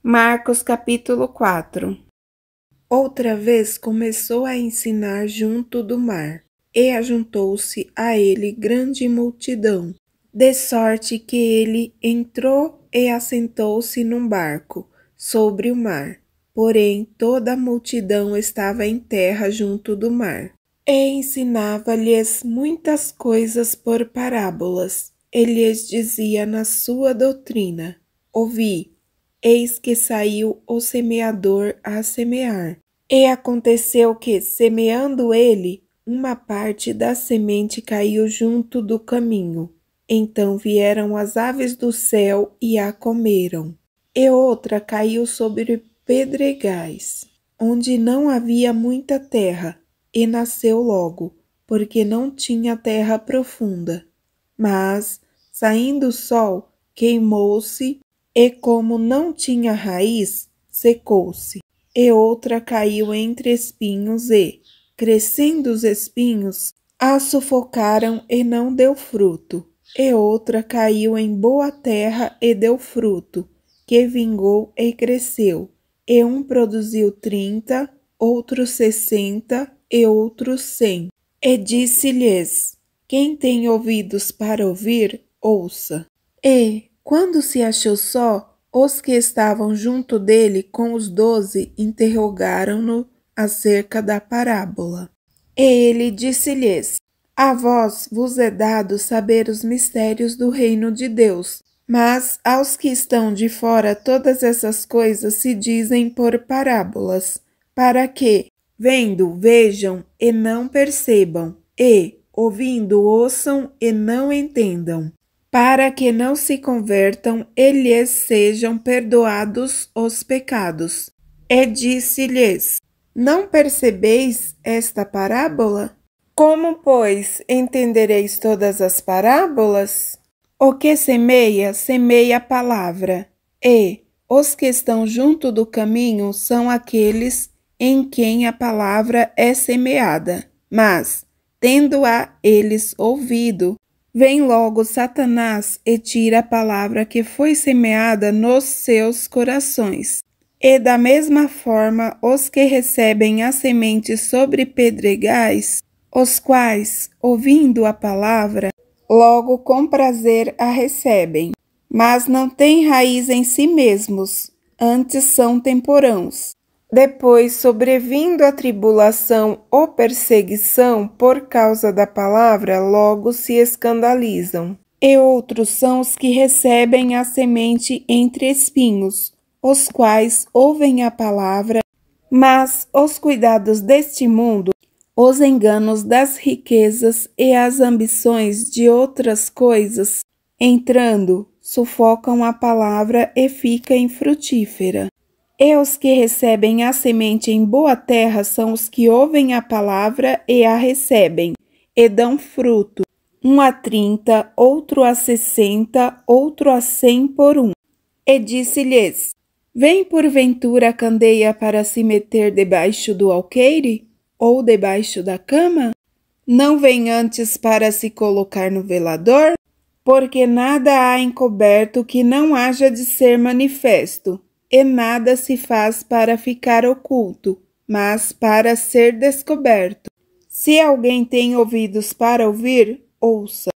Marcos capítulo 4. Outra vez começou a ensinar junto do mar, e ajuntou-se a ele grande multidão, de sorte que ele entrou e assentou-se num barco sobre o mar. Porém, toda a multidão estava em terra junto do mar. E ensinava-lhes muitas coisas por parábolas. E lhes dizia na sua doutrina: ouvi. Eis que saiu o semeador a semear. E aconteceu que, semeando ele, uma parte da semente caiu junto do caminho. Então vieram as aves do céu e a comeram. E outra caiu sobre pedregais, onde não havia muita terra, e nasceu logo, porque não tinha terra profunda. Mas, saindo o sol, queimou-se, e como não tinha raiz, secou-se. E outra caiu entre espinhos e, crescendo os espinhos, a sufocaram e não deu fruto. E outra caiu em boa terra e deu fruto, que vingou e cresceu. E um produziu 30, outro 60 e outro 100. E disse-lhes: quem tem ouvidos para ouvir, ouça. E, quando se achou só, os que estavam junto dele com os 12 interrogaram-no acerca da parábola. E ele disse-lhes: a vós vos é dado saber os mistérios do reino de Deus, mas aos que estão de fora todas essas coisas se dizem por parábolas, para que, vendo, vejam e não percebam, e, ouvindo, ouçam e não entendam, para que não se convertam e lhes sejam perdoados os pecados. E disse-lhes: não percebeis esta parábola? Como, pois, entendereis todas as parábolas? O que semeia, semeia a palavra, e os que estão junto do caminho são aqueles em quem a palavra é semeada. Mas, tendo-a eles ouvido, vem logo Satanás e tira a palavra que foi semeada nos seus corações. E da mesma forma, os que recebem a semente sobre pedregais, os quais, ouvindo a palavra, logo com prazer a recebem, mas não têm raiz em si mesmos, antes são temporãos. Depois, sobrevindo a tribulação ou perseguição por causa da palavra, logo se escandalizam. E outros são os que recebem a semente entre espinhos, os quais ouvem a palavra, mas os cuidados deste mundo, os enganos das riquezas e as ambições de outras coisas, entrando, sufocam a palavra e fica infrutífera. E os que recebem a semente em boa terra são os que ouvem a palavra e a recebem, e dão fruto, um a 30, outro a 60, outro a 100 por um. E disse-lhes: vem porventura a candeia para se meter debaixo do alqueire? Ou debaixo da cama? Não vem antes para se colocar no velador? Porque nada há encoberto que não haja de ser manifesto, e nada se faz para ficar oculto, mas para ser descoberto. Se alguém tem ouvidos para ouvir, ouça.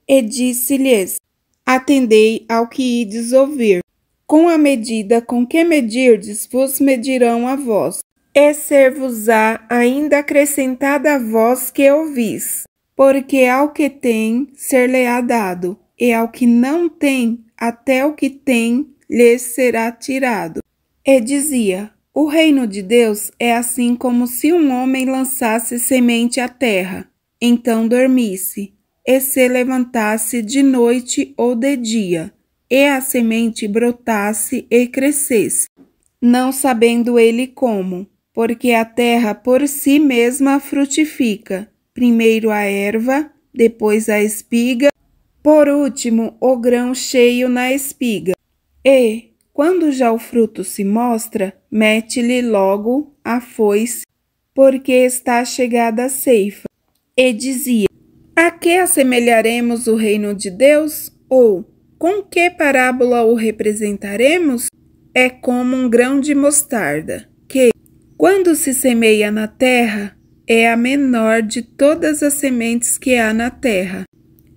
E disse-lhes: atendei ao que ides ouvir. Com a medida com que medirdes, vos medirão a vós, e ser-vos-á ainda acrescentada a vós que ouvis. Porque ao que tem, ser-lhe-á dado, e ao que não tem, até o que tem, lhe será tirado. E dizia: o reino de Deus é assim como se um homem lançasse semente à terra, então dormisse, e se levantasse de noite ou de dia, e a semente brotasse e crescesse, não sabendo ele como, porque a terra por si mesma frutifica, primeiro a erva, depois a espiga, por último o grão cheio na espiga. E, quando já o fruto se mostra, mete-lhe logo a foice, porque está chegada a ceifa. E dizia: a que assemelharemos o reino de Deus? Ou, com que parábola o representaremos? é como um grão de mostarda, que, quando se semeia na terra, é a menor de todas as sementes que há na terra.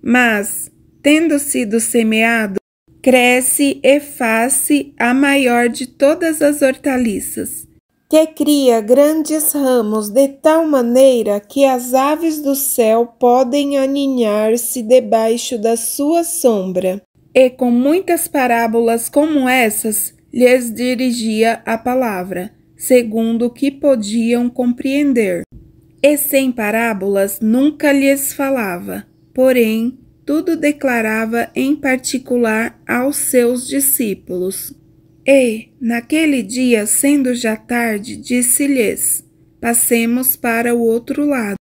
Mas, tendo sido semeado, cresce e faz-se a maior de todas as hortaliças, que cria grandes ramos de tal maneira que as aves do céu podem aninhar-se debaixo da sua sombra. E com muitas parábolas como essas, lhes dirigia a palavra, segundo o que podiam compreender. E sem parábolas nunca lhes falava, porém, tudo declarava em particular aos seus discípulos. E, naquele dia, sendo já tarde, disse-lhes: passemos para o outro lado.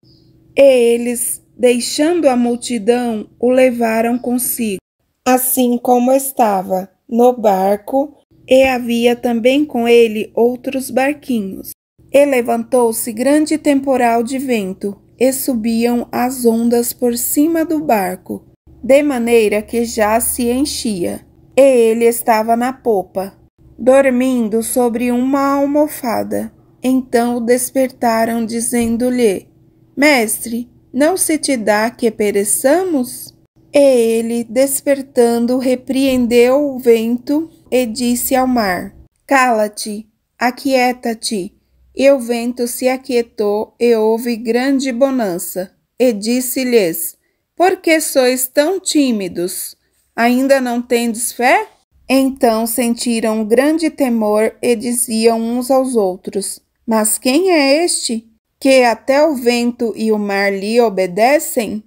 E eles, deixando a multidão, o levaram consigo, assim como estava, no barco, e havia também com ele outros barquinhos. E levantou-se grande temporal de vento, e subiam as ondas por cima do barco, de maneira que já se enchia. E ele estava na popa, dormindo sobre uma almofada. Então o despertaram, dizendo-lhe: Mestre, não se te dá que pereçamos? E ele, despertando, repreendeu o vento e disse ao mar: Cala-te, aquieta-te. E o vento se aquietou e houve grande bonança. E disse-lhes: Por que sois tão tímidos? Ainda não tendes fé? Então sentiram grande temor e diziam uns aos outros: Mas quem é este, que até o vento e o mar lhe obedecem?